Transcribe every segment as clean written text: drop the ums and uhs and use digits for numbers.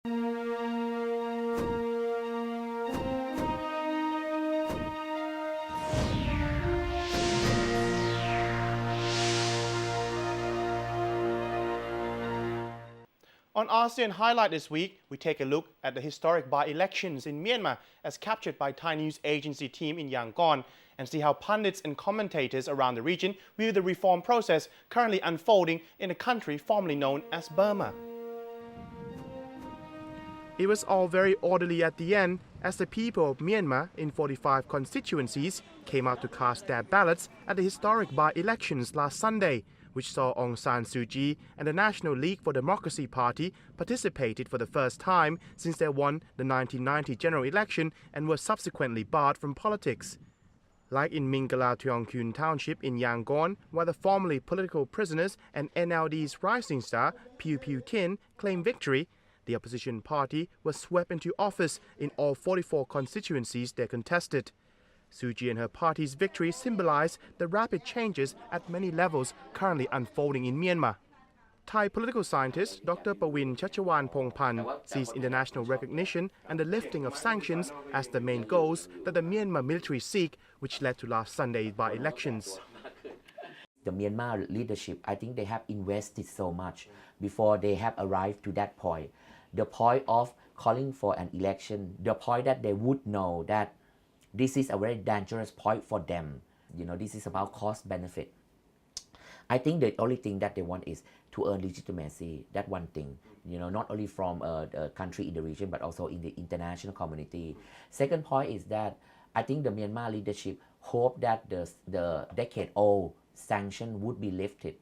On ASEAN Highlight this week, we take a look at the historic by-elections in Myanmar as captured by Thai news agency team in Yangon and see how pundits and commentators around the region view the reform process currently unfolding in a country formerly known as Burma. It was all very orderly at the end as the people of Myanmar in 45 constituencies came out to cast their ballots at the historic by-elections last Sunday, which saw Aung San Suu Kyi and the National League for Democracy Party participated for the first time since they won the 1990 general election and were subsequently barred from politics. Like in Mingala Teongkhun Township in Yangon, where the formerly political prisoners and NLD's rising star Piu Piu Tin claimed victory, the opposition party was swept into office in all 44 constituencies they contested. Suu Kyi and her party's victory symbolize the rapid changes at many levels currently unfolding in Myanmar. Thai political scientist Dr. Pawin Chachawan-Pongpan sees international recognition and the lifting of sanctions as the main goals that the Myanmar military seek, which led to last Sunday's by-elections. The Myanmar leadership, I think they have invested so much before they have arrived to that point. The point of calling for an election, the point that they would know that this is a very dangerous point for them. This is about cost benefit. I think the only thing that they want is to earn legitimacy. That one thing, not only from a country in the region, but also in the international community. Second point is that I think the Myanmar leadership hope that the decade-old sanction would be lifted.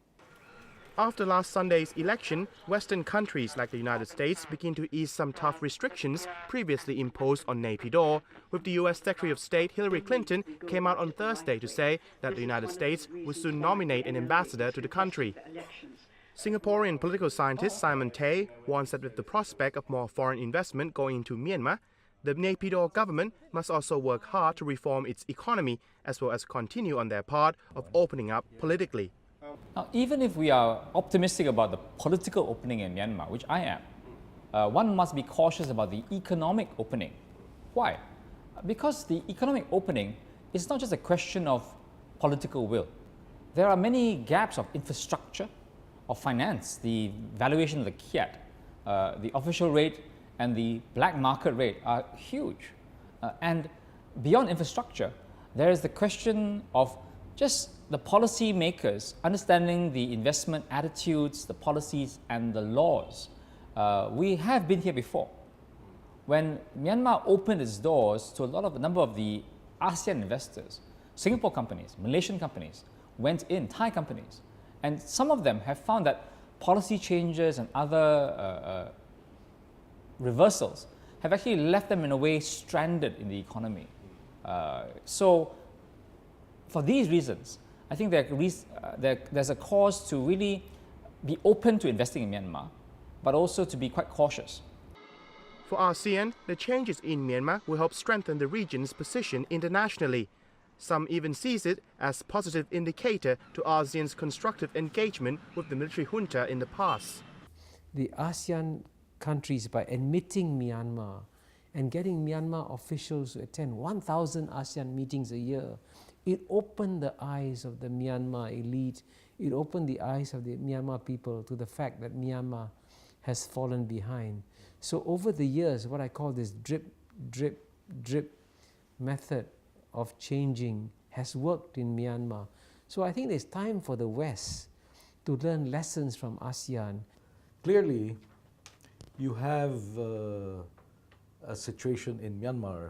After last Sunday's election, Western countries like the United States begin to ease some tough restrictions previously imposed on Naypyidaw, with the U.S. Secretary of State Hillary Clinton came out on Thursday to say that the United States will soon nominate an ambassador to the country. Singaporean political scientist Simon Tay warns that with the prospect of more foreign investment going into Myanmar, the Naypyidaw government must also work hard to reform its economy as well as continue on their part of opening up politically. Now, even if we are optimistic about the political opening in Myanmar, which I am, one must be cautious about the economic opening. Why? Because the economic opening is not just a question of political will. There are many gaps of infrastructure, of finance, the valuation of the kyat, the official rate and the black market rate are huge. And beyond infrastructure, there is the question of just the policy makers understanding the investment attitudes, the policies and the laws. We have been here before. When Myanmar opened its doors to a number of the ASEAN investors, Singapore companies, Malaysian companies went in, Thai companies, and some of them have found that policy changes and other reversals have actually left them in a way stranded in the economy. So for these reasons, I think there's a cause to really be open to investing in Myanmar, but also to be quite cautious. For ASEAN, the changes in Myanmar will help strengthen the region's position internationally. Some even sees it as a positive indicator to ASEAN's constructive engagement with the military junta in the past. The ASEAN countries, by admitting Myanmar and getting Myanmar officials to attend 1,000 ASEAN meetings a year, it opened the eyes of the Myanmar elite, it opened the eyes of the Myanmar people to the fact that Myanmar has fallen behind. So over the years, what I call this drip, drip, drip method of changing has worked in Myanmar. So I think there's time for the West to learn lessons from ASEAN. Clearly, you have a situation in Myanmar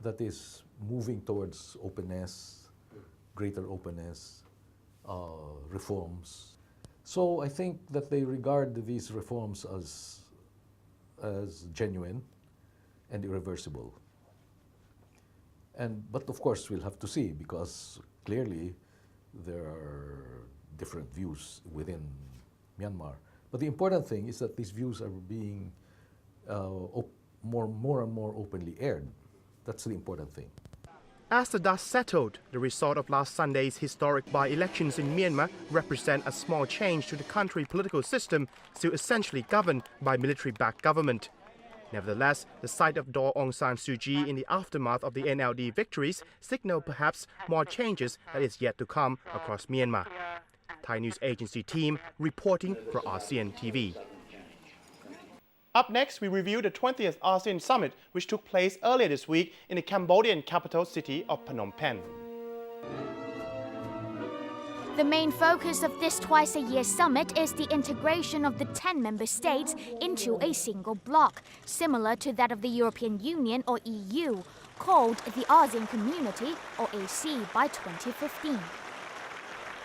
that is moving towards openness, greater openness, reforms. So I think that they regard these reforms as genuine and irreversible. But of course we'll have to see, because clearly there are different views within Myanmar. But the important thing is that these views are being more and more openly aired. That's the important thing. As the dust settled, the result of last Sunday's historic by-elections in Myanmar represent a small change to the country's political system, still essentially governed by military-backed government. Nevertheless, the sight of Daw Aung San Suu Kyi in the aftermath of the NLD victories signal perhaps more changes that is yet to come across Myanmar. Thai News Agency team reporting for ASEAN TV. Up next, we review the 20th ASEAN Summit, which took place earlier this week in the Cambodian capital city of Phnom Penh. The main focus of this twice-a-year summit is the integration of the 10 member states into a single bloc, similar to that of the European Union or EU, called the ASEAN Community or AC by 2015.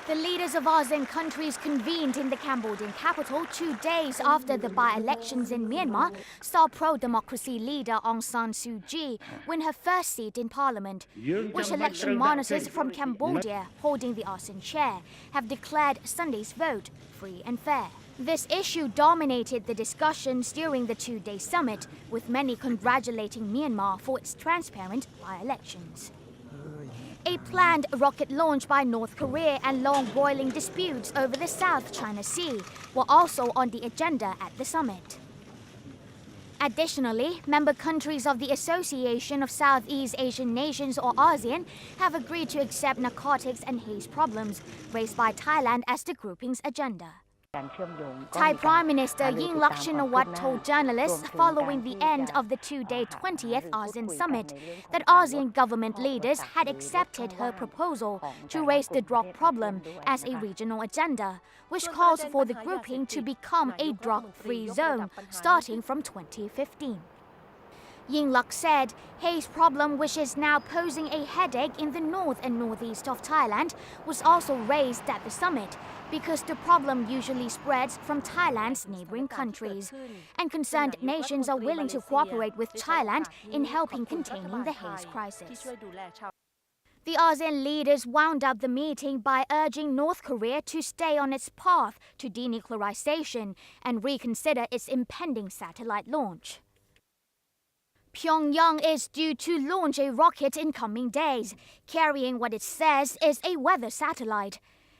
The leaders of ASEAN countries convened in the Cambodian capital 2 days after the by-elections in Myanmar saw pro-democracy leader Aung San Suu Kyi win her first seat in parliament, which election monitors from Cambodia holding the ASEAN chair have declared Sunday's vote free and fair. This issue dominated the discussions during the 2-day summit, with many congratulating Myanmar for its transparent by-elections. A planned rocket launch by North Korea and long-boiling disputes over the South China Sea were also on the agenda at the summit. Additionally, member countries of the Association of Southeast Asian Nations or ASEAN have agreed to accept narcotics and haze problems raised by Thailand as the grouping's agenda. Thai Prime Minister Yingluck Shinawatra told journalists following the end of the 2-day 20th ASEAN Summit that ASEAN government leaders had accepted her proposal to raise the drug problem as a regional agenda, which calls for the grouping to become a drug-free zone starting from 2015. Yingluck said haze problem, which is now posing a headache in the north and northeast of Thailand, was also raised at the summit because the problem usually spreads from Thailand's neighboring countries, and concerned nations are willing to cooperate with Thailand in helping containing the haze crisis. The ASEAN leaders wound up the meeting by urging North Korea to stay on its path to denuclearization and reconsider its impending satellite launch. Pyongyang is due to launch a rocket in coming days, carrying what it says is a weather satellite.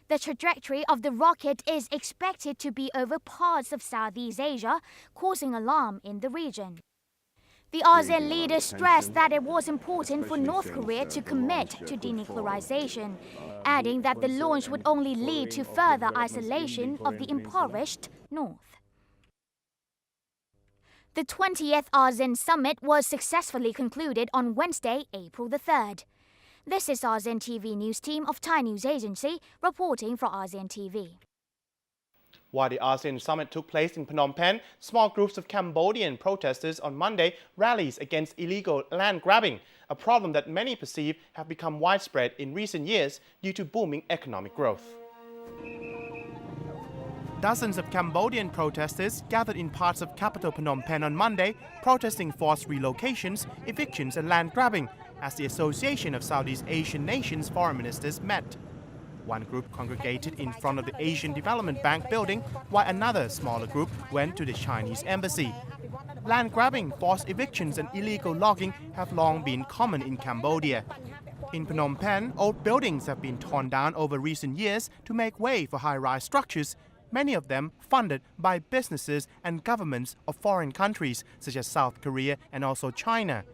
The trajectory of the rocket is expected to be over parts of Southeast Asia, causing alarm in the region. The ASEAN leaders stressed that it was important for North Korea to commit to denuclearization, adding that the launch would only lead to further isolation of the impoverished North. The 20th ASEAN Summit was successfully concluded on Wednesday, April the 3rd. This is ASEAN TV News Team of Thai News Agency reporting for ASEAN TV. While the ASEAN Summit took place in Phnom Penh, small groups of Cambodian protesters on Monday rallied against illegal land grabbing, a problem that many perceive have become widespread in recent years due to booming economic growth. Dozens of Cambodian protesters gathered in parts of capital Phnom Penh on Monday, protesting forced relocations, evictions and land grabbing, as the Association of Southeast Asian Nations foreign ministers met. One group congregated in front of the Asian Development Bank building, while another smaller group went to the Chinese embassy. Land grabbing, forced evictions and illegal logging have long been common in Cambodia. In Phnom Penh, old buildings have been torn down over recent years to make way for high-rise structures, many of them funded by businesses and governments of foreign countries such as South Korea and also China.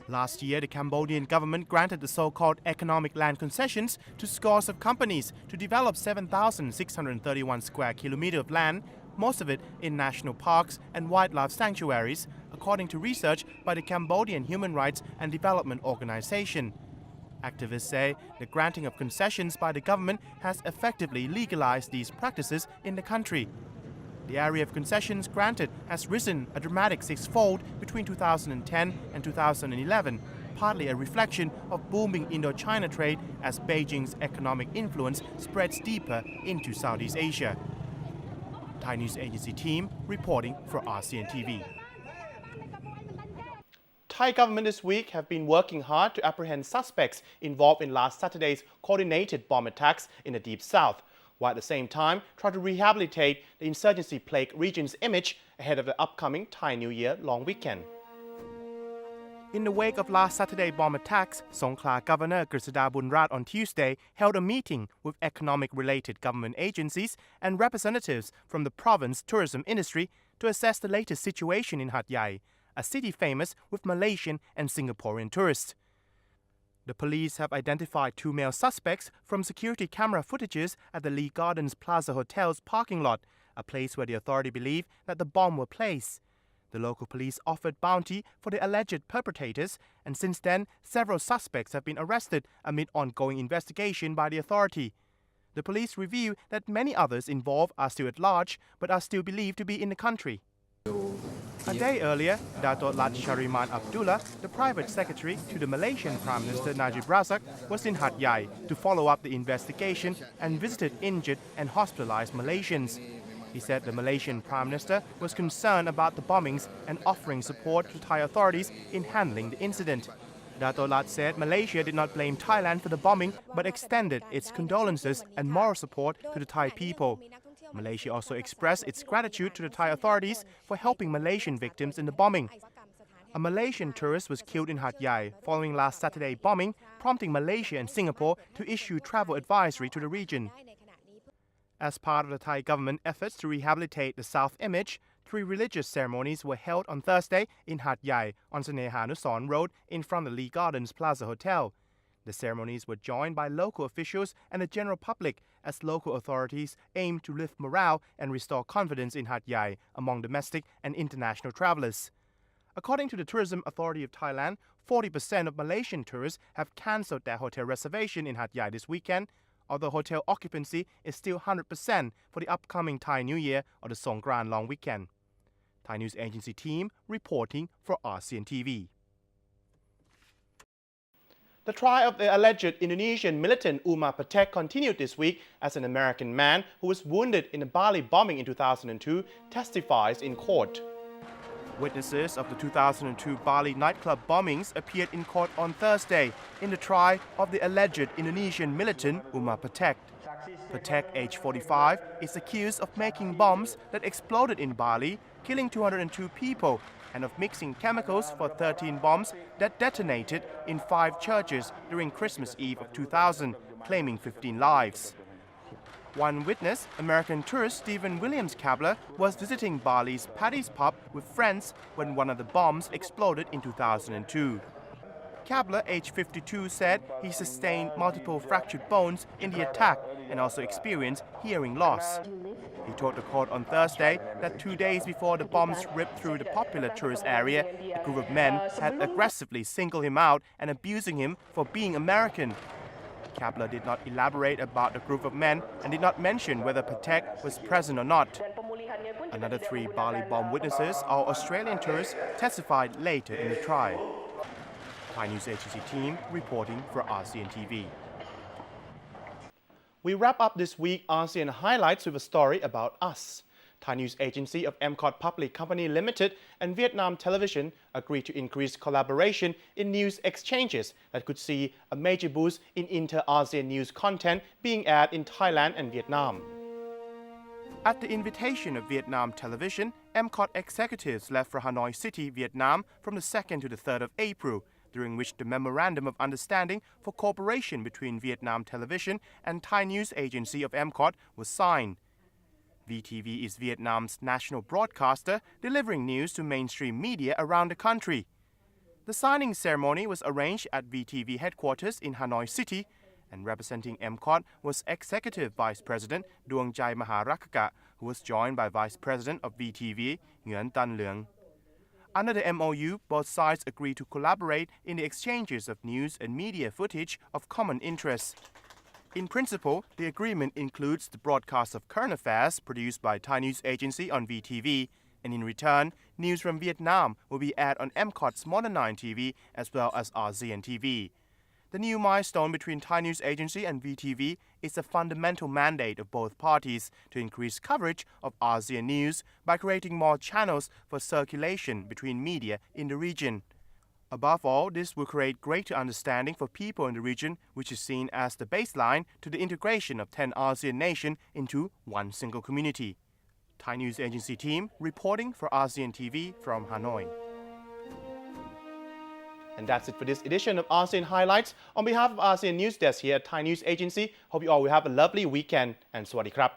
Last year, the Cambodian government granted the so-called economic land concessions to scores of companies to develop 7,631 square kilometers of land, most of it in national parks and wildlife sanctuaries, according to research by the Cambodian Human Rights and Development Organization. Activists say the granting of concessions by the government has effectively legalized these practices in the country. The area of concessions granted has risen a dramatic six-fold between 2010 and 2011, partly a reflection of booming Indo-China trade as Beijing's economic influence spreads deeper into Southeast Asia. Thai News Agency team reporting for ASEAN TV. Thai government this week have been working hard to apprehend suspects involved in last Saturday's coordinated bomb attacks in the Deep South, while at the same time try to rehabilitate the insurgency-plagued region's image ahead of the upcoming Thai New Year long weekend. In the wake of last Saturday bomb attacks, Songkhla Governor Grisada Bunrat on Tuesday held a meeting with economic-related government agencies and representatives from the province tourism industry to assess the latest situation in Hat Yai, a city famous with Malaysian and Singaporean tourists. The police have identified 2 male suspects from security camera footages at the Lee Gardens Plaza Hotel's parking lot, a place where the authority believe that the bomb were placed. The local police offered bounty for the alleged perpetrators, and since then, several suspects have been arrested amid ongoing investigation by the authority. The police reveal that many others involved are still at large, but are still believed to be in the country. A day earlier, Dato' Lat Shariman Abdullah, the private secretary to the Malaysian Prime Minister Najib Razak, was in Hat Yai to follow up the investigation and visited injured and hospitalized Malaysians. He said the Malaysian Prime Minister was concerned about the bombings and offering support to Thai authorities in handling the incident. Dato' Lat said Malaysia did not blame Thailand for the bombing but extended its condolences and moral support to the Thai people. Malaysia also expressed its gratitude to the Thai authorities for helping Malaysian victims in the bombing. A Malaysian tourist was killed in Hat Yai following last Saturday's bombing, prompting Malaysia and Singapore to issue travel advisory to the region. As part of the Thai government efforts to rehabilitate the South image, 3 religious ceremonies were held on Thursday in Hat Yai on Sanehanusorn Road in front of the Lee Gardens Plaza Hotel. The ceremonies were joined by local officials and the general public as local authorities aim to lift morale and restore confidence in Hat Yai among domestic and international travelers. According to the Tourism Authority of Thailand, 40% of Malaysian tourists have cancelled their hotel reservation in Hat Yai this weekend, although hotel occupancy is still 100% for the upcoming Thai New Year or the Songkran long weekend. Thai News Agency team reporting for ASEAN TV. The trial of the alleged Indonesian militant Umar Patek continued this week as an American man who was wounded in the Bali bombing in 2002 testifies in court. Witnesses of the 2002 Bali nightclub bombings appeared in court on Thursday in the trial of the alleged Indonesian militant Umar Patek. Patek, age 45, is accused of making bombs that exploded in Bali, killing 202 people, and of mixing chemicals for 13 bombs that detonated in 5 churches during Christmas Eve of 2000, claiming 15 lives. One witness, American tourist Stephen Williams Kabler, was visiting Bali's Paddy's pub with friends when one of the bombs exploded in 2002. Kabler, age 52, said he sustained multiple fractured bones in the attack and also experienced hearing loss. He told the court on Thursday that 2 days before the bombs ripped through the popular tourist area, a group of men had aggressively singled him out and abusing him for being American. Kabler did not elaborate about the group of men and did not mention whether Patek was present or not. Another 3 Bali bomb witnesses, all Australian tourists, testified later in the trial. Thai News Agency team reporting for ASEAN TV. We wrap up this week ASEAN Highlights with a story about us. Thai News Agency of MCOT Public Company Limited and Vietnam Television agreed to increase collaboration in news exchanges that could see a major boost in inter-ASEAN news content being aired in Thailand and Vietnam. At the invitation of Vietnam Television, MCOT executives left for Hanoi City, Vietnam from the 2nd to the 3rd of April, during which the Memorandum of Understanding for Cooperation between Vietnam Television and Thai News Agency of MCOT was signed. VTV is Vietnam's national broadcaster, delivering news to mainstream media around the country. The signing ceremony was arranged at VTV headquarters in Hanoi City, and representing MCOT was Executive Vice President Duongchai Maharakaka, who was joined by Vice President of VTV, Nguyen Tan Leung. Under the MOU, both sides agreed to collaborate in the exchanges of news and media footage of common interest. In principle, the agreement includes the broadcast of current affairs produced by Thai News Agency on VTV, and in return, news from Vietnam will be aired on MCOT's Modern 9 TV as well as ASEAN TV. The new milestone between Thai News Agency and VTV is a fundamental mandate of both parties to increase coverage of ASEAN news by creating more channels for circulation between media in the region. Above all, this will create greater understanding for people in the region, which is seen as the baseline to the integration of 10 ASEAN nations into one single community. Thai News Agency team reporting for ASEAN TV from Hanoi. And that's it for this edition of ASEAN Highlights. On behalf of ASEAN News Desk here at Thai News Agency, hope you all will have a lovely weekend and Sawadee krap.